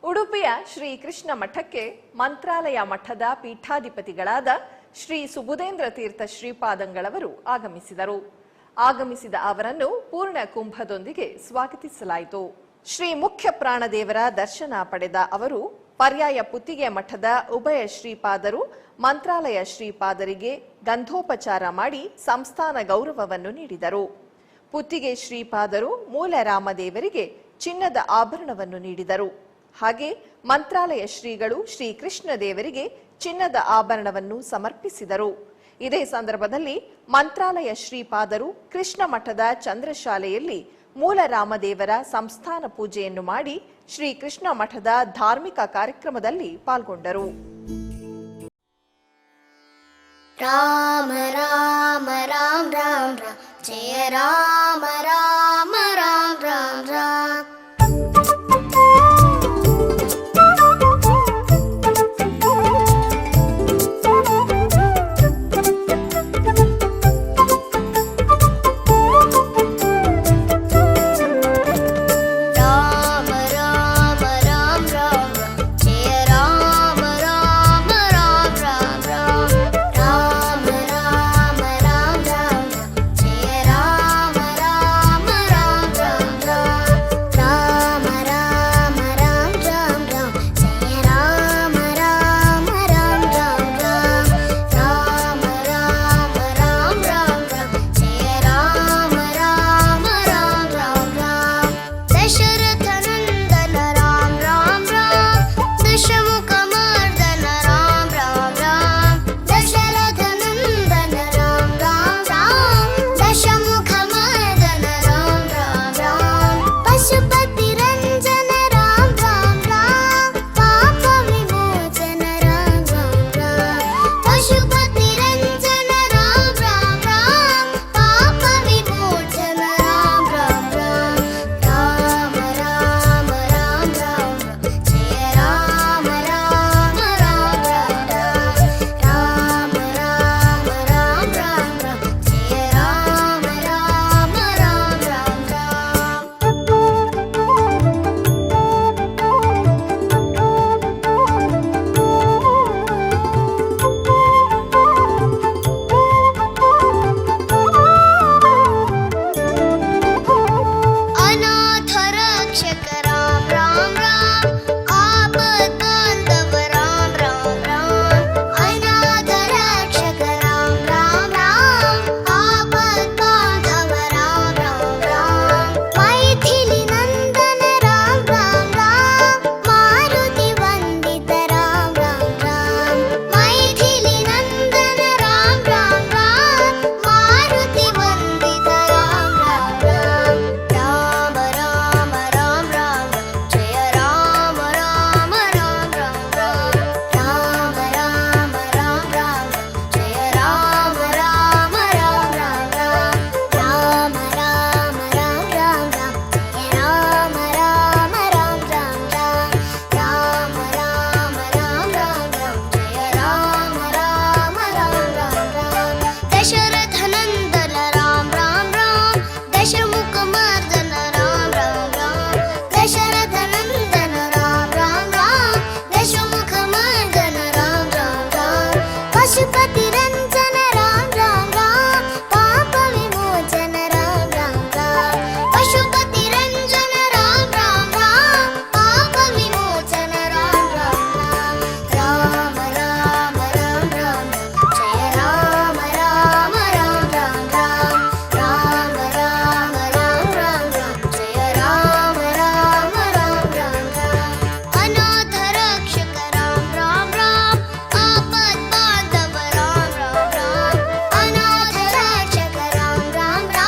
ಉಡುಪಿಯ ಶ್ರೀ ಕೃಷ್ಣ ಮಠಕ್ಕೆ ಮಂತ್ರಾಲಯ ಮಠದ ಪೀಠಾಧಿಪತಿಗಳಾದ ಶ್ರೀ ಸುಬುಧೇಂದ್ರ ತೀರ್ಥ ಶ್ರೀಪಾದಂಗಳವರು ಆಗಮಿಸಿದರು. ಆಗಮಿಸಿದ ಅವರನ್ನು ಪೂರ್ಣ ಕುಂಭದೊಂದಿಗೆ ಸ್ವಾಗತಿಸಲಾಯಿತು. ಶ್ರೀ ಮುಖ್ಯ ಪ್ರಾಣದೇವರ ದರ್ಶನ ಪಡೆದ ಅವರು ಪರ್ಯಾಯ ಪುತ್ತಿಗೆ ಮಠದ ಉಭಯ ಶ್ರೀಪಾದರು ಮಂತ್ರಾಲಯ ಶ್ರೀಪಾದರಿಗೆ ಗಂಧೋಪಚಾರ ಮಾಡಿ ಸಂಸ್ಥಾನ ಗೌರವವನ್ನು ನೀಡಿದರು. ಪುತ್ತಿಗೆ ಶ್ರೀಪಾದರು ಮೂಲ ರಾಮದೇವರಿಗೆ ಚಿನ್ನದ ಆಭರಣವನ್ನು ನೀಡಿದರು. ಹಾಗೆ ಮಂತ್ರಾಲಯ ಶ್ರೀಗಳು ಶ್ರೀ ಕೃಷ್ಣ ದೇವರಿಗೆ ಚಿನ್ನದ ಆಭರಣವನ್ನು ಸಮರ್ಪಿಸಿದರು. ಇದೇ ಸಂದರ್ಭದಲ್ಲಿ ಮಂತ್ರಾಲಯ ಶ್ರೀಪಾದರು ಕೃಷ್ಣ ಮಠದ ಚಂದ್ರಶಾಲೆಯಲ್ಲಿ ಮೂಲ ರಾಮದೇವರ ಸಂಸ್ಥಾನ ಪೂಜೆಯನ್ನು ಮಾಡಿ ಶ್ರೀ ಕೃಷ್ಣ ಮಠದ ಧಾರ್ಮಿಕ ಕಾರ್ಯಕ್ರಮದಲ್ಲಿ ಪಾಲ್ಗೊಂಡರು. ರಾಮ ರಾಮ ರಾಮ ರಾಮ ರಾಮ ಜಯ ರಾಮ